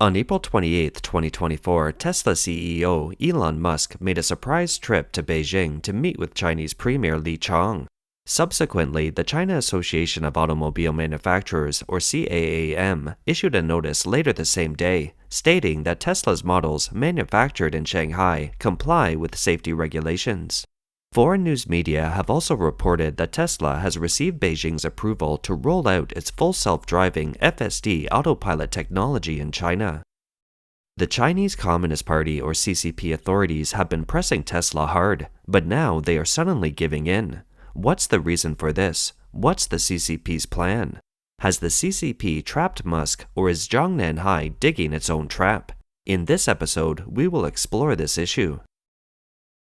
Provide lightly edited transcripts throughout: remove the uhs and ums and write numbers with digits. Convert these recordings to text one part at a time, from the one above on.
On April 28, 2024, Tesla CEO Elon Musk made a surprise trip to Beijing to meet with Chinese Premier Li Qiang. Subsequently, the China Association of Automobile Manufacturers, or CAAM, issued a notice later the same day, stating that Tesla's models manufactured in Shanghai comply with safety regulations. Foreign news media have also reported that Tesla has received Beijing's approval to roll out its full self-driving FSD autopilot technology in China. The Chinese Communist Party or CCP authorities have been pressing Tesla hard, but now they are suddenly giving in. What's the reason for this? What's the CCP's plan? Has the CCP trapped Musk, or is Zhang Nanhai digging its own trap? In this episode, we will explore this issue.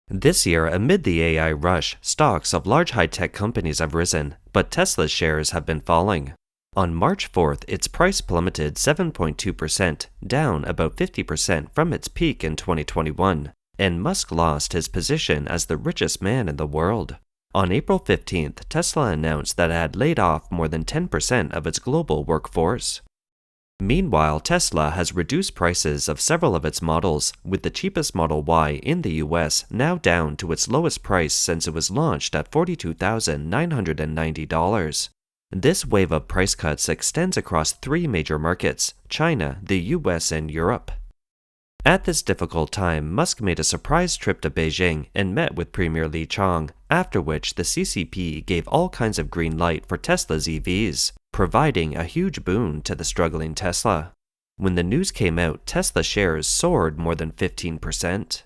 This year, amid the AI rush, stocks of large high-tech companies have risen, but Tesla's shares have been falling. On March 4th, its price plummeted 7.2%, down about 50% from its peak in 2021, and Musk lost his position as the richest man in the world. On April 15th, Tesla announced that it had laid off more than 10% of its global workforce. Meanwhile, Tesla has reduced prices of several of its models, with the cheapest Model Y in the US now down to its lowest price since it was launched at $42,990. This wave of price cuts extends across three major markets: China, the US, and Europe. At this difficult time, Musk made a surprise trip to Beijing and met with Premier Li Qiang, after which the CCP gave all kinds of green light for Tesla's EVs, providing a huge boon to the struggling Tesla. When the news came out, Tesla shares soared more than 15%.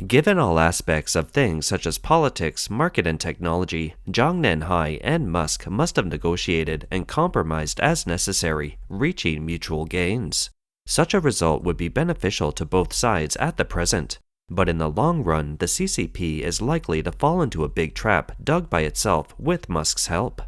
Given all aspects of things such as politics, market, and technology, Zhang Nanhai and Musk must have negotiated and compromised as necessary, reaching mutual gains. Such a result would be beneficial to both sides at the present, but in the long run, the CCP is likely to fall into a big trap dug by itself with Musk's help.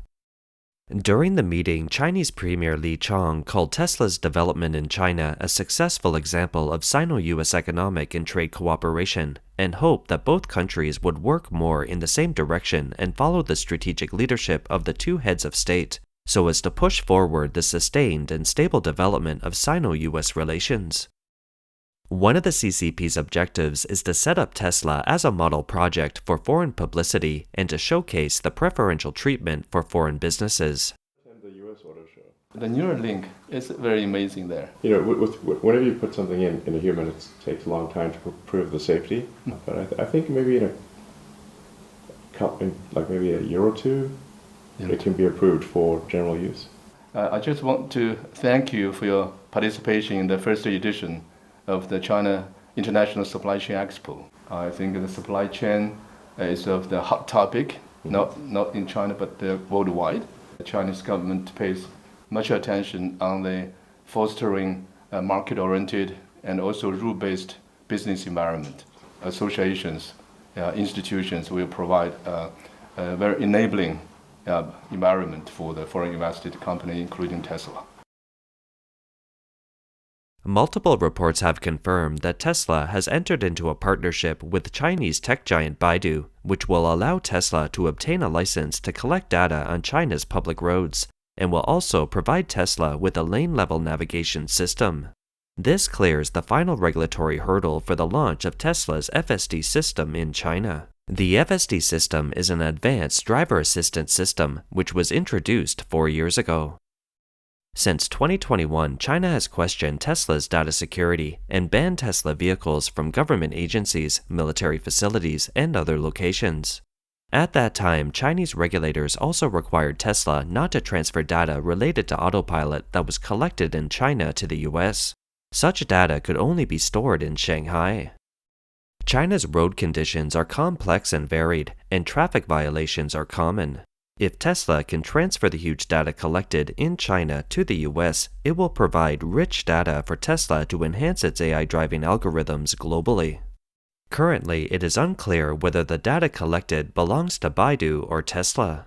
During the meeting, Chinese Premier Li Qiang called Tesla's development in China a successful example of Sino-US economic and trade cooperation, and hoped that both countries would work more in the same direction and follow the strategic leadership of the two heads of state, so as to push forward the sustained and stable development of Sino-US relations. One of the CCP's objectives is to set up Tesla as a model project for foreign publicity and to showcase the preferential treatment for foreign businesses. The US Auto Show. The Neuralink is very amazing there. You know, whenever you put something in a human, it takes a long time to prove the safety. But I think maybe in maybe a year or two, it can be approved for general use. I just want to thank you for your participation in the first edition of the China International Supply Chain Expo. I think the supply chain is of the hot topic, not in China but worldwide. The Chinese government pays much attention on the fostering market-oriented and also rule-based business environment. Associations, institutions will provide a very enabling environment for the foreign invested company, including Tesla. Multiple reports have confirmed that Tesla has entered into a partnership with Chinese tech giant Baidu, which will allow Tesla to obtain a license to collect data on China's public roads, and will also provide Tesla with a lane-level navigation system. This clears the final regulatory hurdle for the launch of Tesla's FSD system in China. The FSD system is an advanced driver assistance system which was introduced 4 years ago. Since 2021, China has questioned Tesla's data security and banned Tesla vehicles from government agencies, military facilities, and other locations. At that time, Chinese regulators also required Tesla not to transfer data related to autopilot that was collected in China to the US. Such data could only be stored in Shanghai. China's road conditions are complex and varied, and traffic violations are common. If Tesla can transfer the huge data collected in China to the US, it will provide rich data for Tesla to enhance its AI driving algorithms globally. Currently, it is unclear whether the data collected belongs to Baidu or Tesla.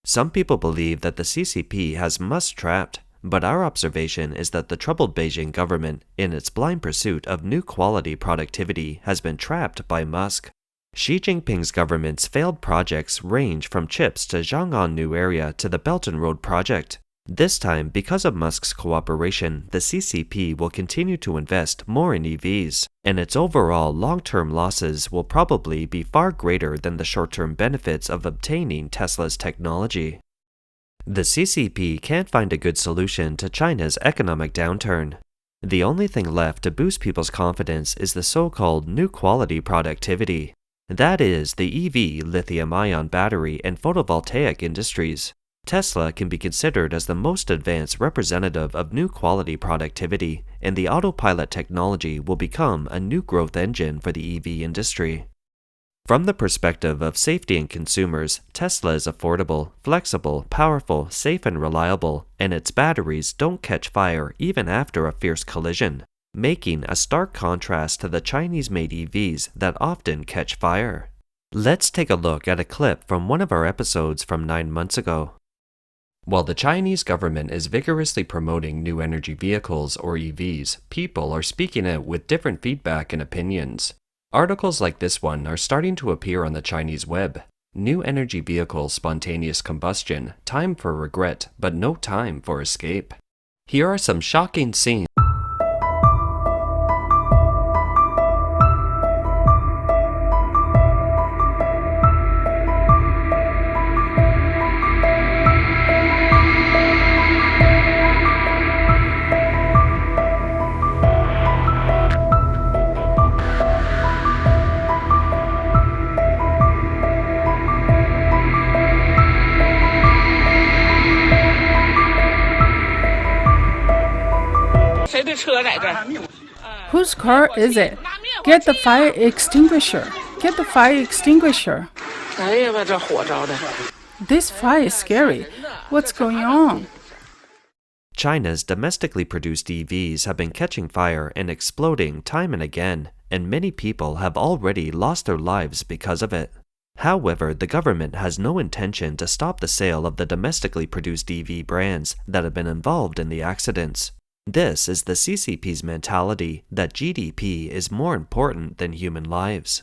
Some people believe that the CCP has Musk trapped, but our observation is that the troubled Beijing government, in its blind pursuit of new quality productivity, has been trapped by Musk. Xi Jinping's government's failed projects range from chips to Zhang'an New Area to the Belt and Road project. This time, because of Musk's cooperation, the CCP will continue to invest more in EVs, and its overall long-term losses will probably be far greater than the short-term benefits of obtaining Tesla's technology. The CCP can't find a good solution to China's economic downturn. The only thing left to boost people's confidence is the so-called new quality productivity. That is, the EV, lithium-ion battery, and photovoltaic industries. Tesla can be considered as the most advanced representative of new quality productivity, and the autopilot technology will become a new growth engine for the EV industry. From the perspective of safety and consumers, Tesla is affordable, flexible, powerful, safe and reliable, and its batteries don't catch fire even after a fierce collision, making a stark contrast to the Chinese-made EVs that often catch fire. Let's take a look at a clip from one of our episodes from 9 months ago. While the Chinese government is vigorously promoting new energy vehicles, or EVs, people are speaking out with different feedback and opinions. Articles like this one are starting to appear on the Chinese web. New energy vehicles, spontaneous combustion, time for regret, but no time for escape. Here are some shocking scenes. Whose car is it? Get the fire extinguisher. Get the fire extinguisher. This fire is scary. What's going on? China's domestically produced EVs have been catching fire and exploding time and again, and many people have already lost their lives because of it. However, the government has no intention to stop the sale of the domestically produced EV brands that have been involved in the accidents. This is the CCP's mentality that GDP is more important than human lives.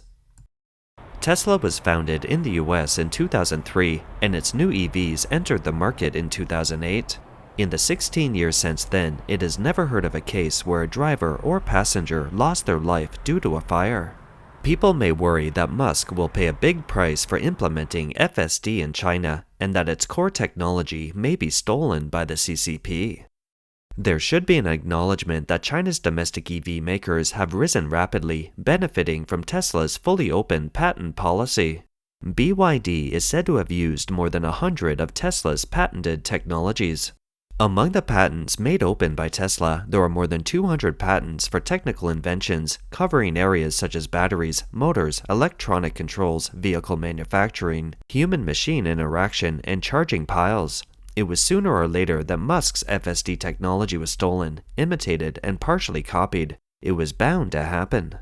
Tesla was founded in the US in 2003, and its new EVs entered the market in 2008. In the 16 years since then, it has never heard of a case where a driver or passenger lost their life due to a fire. People may worry that Musk will pay a big price for implementing FSD in China, and that its core technology may be stolen by the CCP. There should be an acknowledgement that China's domestic EV makers have risen rapidly, benefiting from Tesla's fully open patent policy. BYD is said to have used more than 100 of Tesla's patented technologies. Among the patents made open by Tesla, there are more than 200 patents for technical inventions covering areas such as batteries, motors, electronic controls, vehicle manufacturing, human-machine interaction, and charging piles. It was sooner or later that Musk's FSD technology was stolen, imitated, and partially copied. It was bound to happen.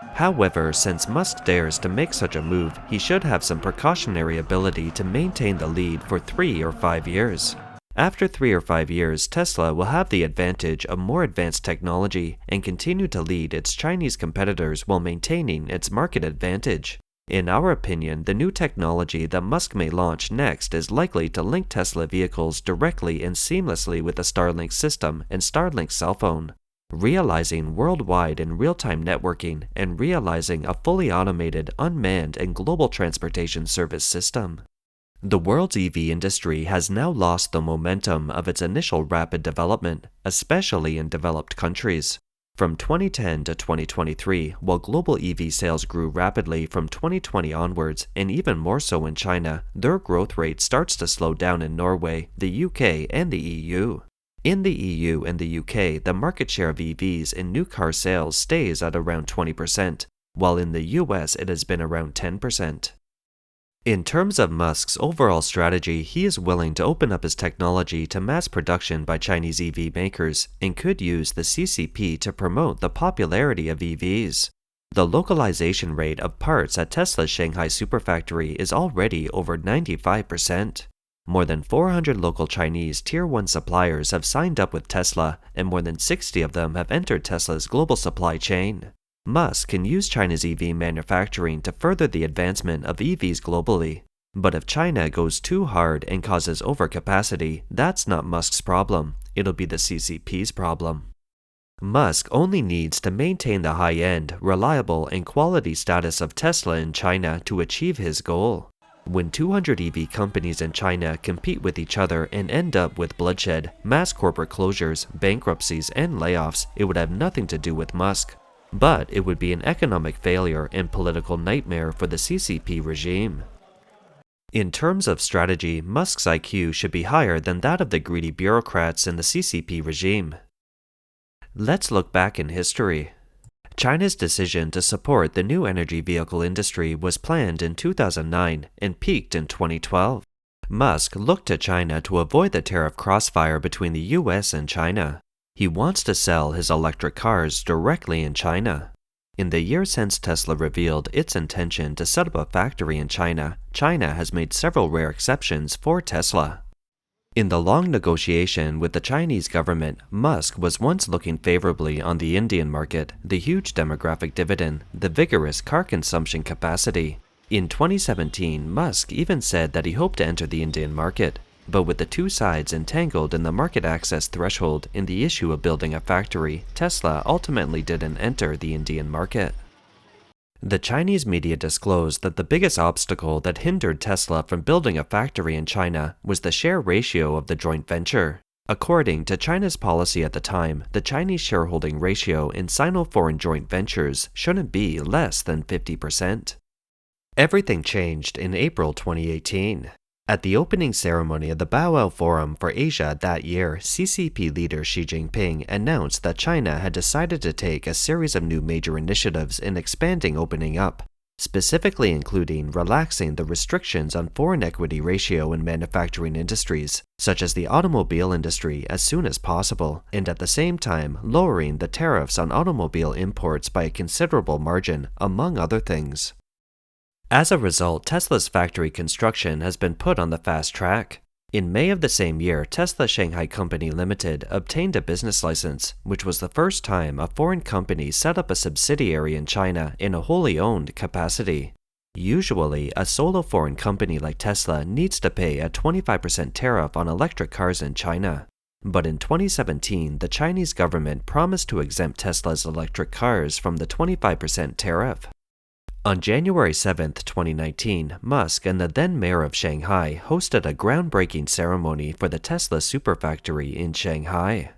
However, since Musk dares to make such a move, he should have some precautionary ability to maintain the lead for 3 or 5 years. After 3 or 5 years, Tesla will have the advantage of more advanced technology and continue to lead its Chinese competitors while maintaining its market advantage. In our opinion, the new technology that Musk may launch next is likely to link Tesla vehicles directly and seamlessly with the Starlink system and Starlink cell phone, realizing worldwide and real-time networking and realizing a fully automated, unmanned, and global transportation service system. The world's EV industry has now lost the momentum of its initial rapid development, especially in developed countries. From 2010 to 2023, while global EV sales grew rapidly from 2020 onwards, and even more so in China, their growth rate starts to slow down in Norway, the UK, and the EU. In the EU and the UK, the market share of EVs in new car sales stays at around 20%, while in the US it has been around 10%. In terms of Musk's overall strategy, he is willing to open up his technology to mass production by Chinese EV makers and could use the CCP to promote the popularity of EVs. The localization rate of parts at Tesla's Shanghai Superfactory is already over 95%. More than 400 local Chinese Tier 1 suppliers have signed up with Tesla, and more than 60 of them have entered Tesla's global supply chain. Musk can use China's EV manufacturing to further the advancement of EVs globally. But if China goes too hard and causes overcapacity, that's not Musk's problem. It'll be the CCP's problem. Musk only needs to maintain the high-end, reliable, and quality status of Tesla in China to achieve his goal. When 200 EV companies in China compete with each other and end up with bloodshed, mass corporate closures, bankruptcies, and layoffs, it would have nothing to do with Musk. But it would be an economic failure and political nightmare for the CCP regime. In terms of strategy, Musk's IQ should be higher than that of the greedy bureaucrats in the CCP regime. Let's look back in history. China's decision to support the new energy vehicle industry was planned in 2009 and peaked in 2012. Musk looked to China to avoid the tariff crossfire between the US and China. He wants to sell his electric cars directly in China. In the years since Tesla revealed its intention to set up a factory in China, China has made several rare exceptions for Tesla. In the long negotiation with the Chinese government, Musk was once looking favorably on the Indian market, the huge demographic dividend, the vigorous car consumption capacity. In 2017, Musk even said that he hoped to enter the Indian market, but with the two sides entangled in the market access threshold in the issue of building a factory, Tesla ultimately didn't enter the Indian market. The Chinese media disclosed that the biggest obstacle that hindered Tesla from building a factory in China was the share ratio of the joint venture. According to China's policy at the time, the Chinese shareholding ratio in Sino-foreign joint ventures shouldn't be less than 50%. Everything changed in April 2018. At the opening ceremony of the Boao Forum for Asia that year, CCP leader Xi Jinping announced that China had decided to take a series of new major initiatives in expanding opening up, specifically including relaxing the restrictions on foreign equity ratio in manufacturing industries, such as the automobile industry, as soon as possible, and at the same time lowering the tariffs on automobile imports by a considerable margin, among other things. As a result, Tesla's factory construction has been put on the fast track. In May of the same year, Tesla Shanghai Company Limited obtained a business license, which was the first time a foreign company set up a subsidiary in China in a wholly owned capacity. Usually, a solo foreign company like Tesla needs to pay a 25% tariff on electric cars in China. But in 2017, the Chinese government promised to exempt Tesla's electric cars from the 25% tariff. On January 7, 2019, Musk and the then mayor of Shanghai hosted a groundbreaking ceremony for the Tesla Superfactory in Shanghai.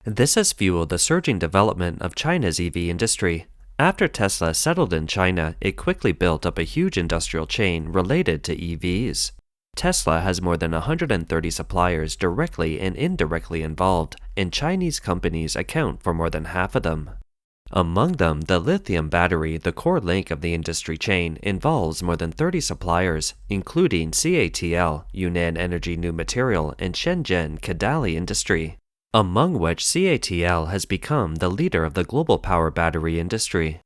This has fueled the surging development of China's EV industry. After Tesla settled in China, it quickly built up a huge industrial chain related to EVs. Tesla has more than 130 suppliers directly and indirectly involved, and Chinese companies account for more than half of them. Among them, the lithium battery, the core link of the industry chain, involves more than 30 suppliers, including CATL, Yunnan Energy New Material, and Shenzhen Kadali Industry, among which CATL has become the leader of the global power battery industry.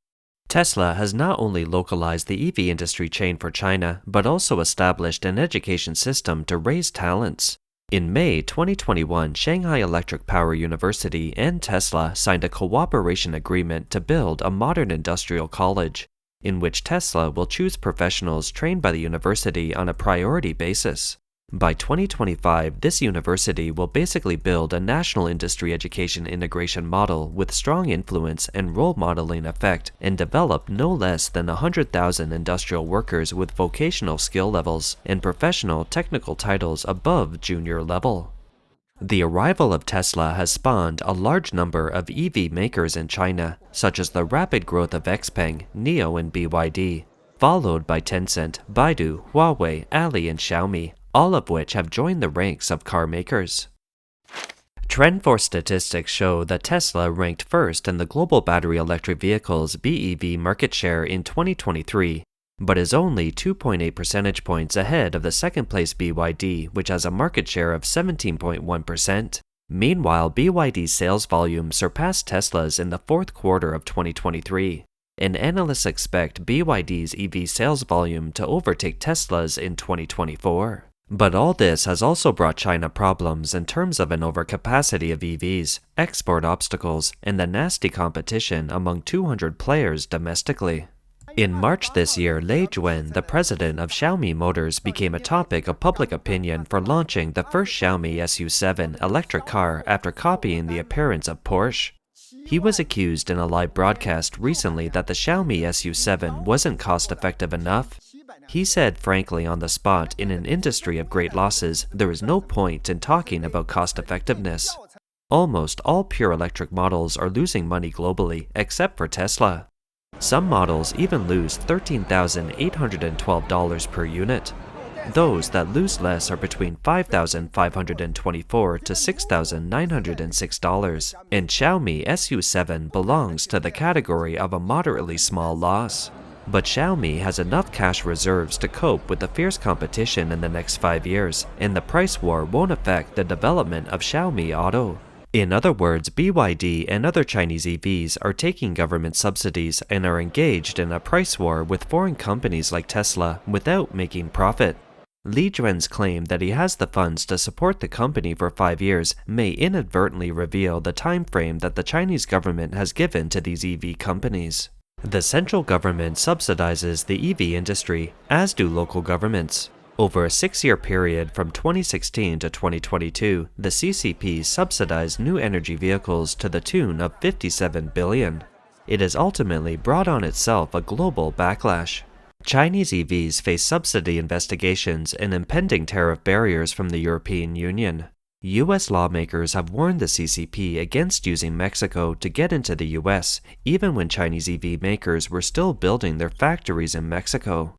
Tesla has not only localized the EV industry chain for China, but also established an education system to raise talents. In May 2021, Shanghai Electric Power University and Tesla signed a cooperation agreement to build a modern industrial college, in which Tesla will choose professionals trained by the university on a priority basis. By 2025, this university will basically build a national industry education integration model with strong influence and role modeling effect and develop no less than 100,000 industrial workers with vocational skill levels and professional technical titles above junior level. The arrival of Tesla has spawned a large number of EV makers in China, such as the rapid growth of XPeng, NIO, and BYD, followed by Tencent, Baidu, Huawei, Ali, and Xiaomi, all of which have joined the ranks of car makers. TrendForce statistics show that Tesla ranked first in the global battery electric vehicles BEV market share in 2023, but is only 2.8 percentage points ahead of the second-place BYD, which has a market share of 17.1%. Meanwhile, BYD's sales volume surpassed Tesla's in the fourth quarter of 2023, and analysts expect BYD's EV sales volume to overtake Tesla's in 2024. But all this has also brought China problems in terms of an overcapacity of EVs, export obstacles, and the nasty competition among 200 players domestically. In March this year, Lei Jun, the president of Xiaomi Motors, became a topic of public opinion for launching the first Xiaomi SU7 electric car after copying the appearance of Porsche. He was accused in a live broadcast recently that the Xiaomi SU7 wasn't cost-effective enough. He said frankly on the spot, in an industry of great losses, there is no point in talking about cost-effectiveness. Almost all pure electric models are losing money globally, except for Tesla. Some models even lose $13,812 per unit. Those that lose less are between $5,524 to $6,906, and Xiaomi SU7 belongs to the category of a moderately small loss. But Xiaomi has enough cash reserves to cope with the fierce competition in the next 5 years, and the price war won't affect the development of Xiaomi Auto. In other words, BYD and other Chinese EVs are taking government subsidies and are engaged in a price war with foreign companies like Tesla without making profit. Lei Jun's claim that he has the funds to support the company for 5 years may inadvertently reveal the time frame that the Chinese government has given to these EV companies. The central government subsidizes the EV industry, as do local governments. Over a 6-year period from 2016 to 2022, the CCP subsidized new energy vehicles to the tune of $57 billion. It has ultimately brought on itself a global backlash. Chinese EVs face subsidy investigations and impending tariff barriers from the European Union. U.S. lawmakers have warned the CCP against using Mexico to get into the U.S., even when Chinese EV makers were still building their factories in Mexico.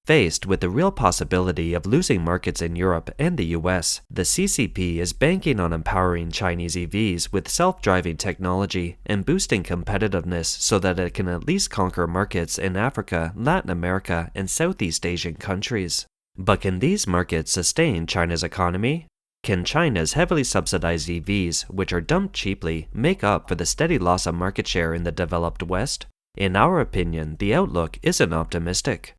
Faced with the real possibility of losing markets in Europe and the US, the CCP is banking on empowering Chinese EVs with self-driving technology and boosting competitiveness so that it can at least conquer markets in Africa, Latin America, and Southeast Asian countries. But can these markets sustain China's economy? Can China's heavily subsidized EVs, which are dumped cheaply, make up for the steady loss of market share in the developed West? In our opinion, the outlook isn't optimistic.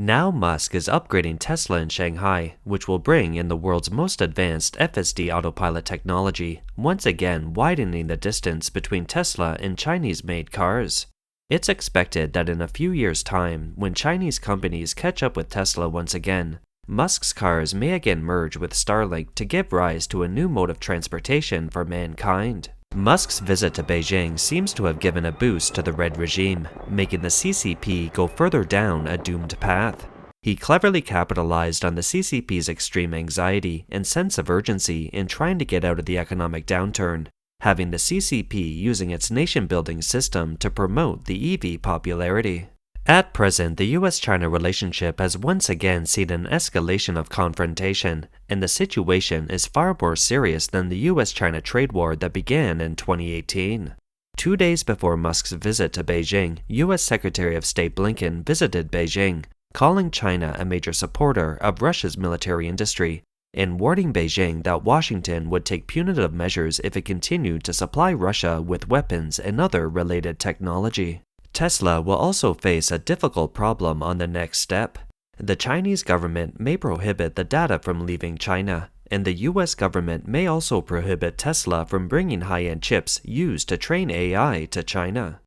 Now Musk is upgrading Tesla in Shanghai, which will bring in the world's most advanced FSD autopilot technology, once again widening the distance between Tesla and Chinese-made cars. It's expected that in a few years' time, when Chinese companies catch up with Tesla once again, Musk's cars may again merge with Starlink to give rise to a new mode of transportation for mankind. Musk's visit to Beijing seems to have given a boost to the Red regime, making the CCP go further down a doomed path. He cleverly capitalized on the CCP's extreme anxiety and sense of urgency in trying to get out of the economic downturn, having the CCP using its nation-building system to promote the EV popularity. At present, the US-China relationship has once again seen an escalation of confrontation, and the situation is far more serious than the US-China trade war that began in 2018. 2 days before Musk's visit to Beijing, US Secretary of State Blinken visited Beijing, calling China a major supporter of Russia's military industry, and warning Beijing that Washington would take punitive measures if it continued to supply Russia with weapons and other related technology. Tesla will also face a difficult problem on the next step. The Chinese government may prohibit the data from leaving China, and the US government may also prohibit Tesla from bringing high-end chips used to train AI to China.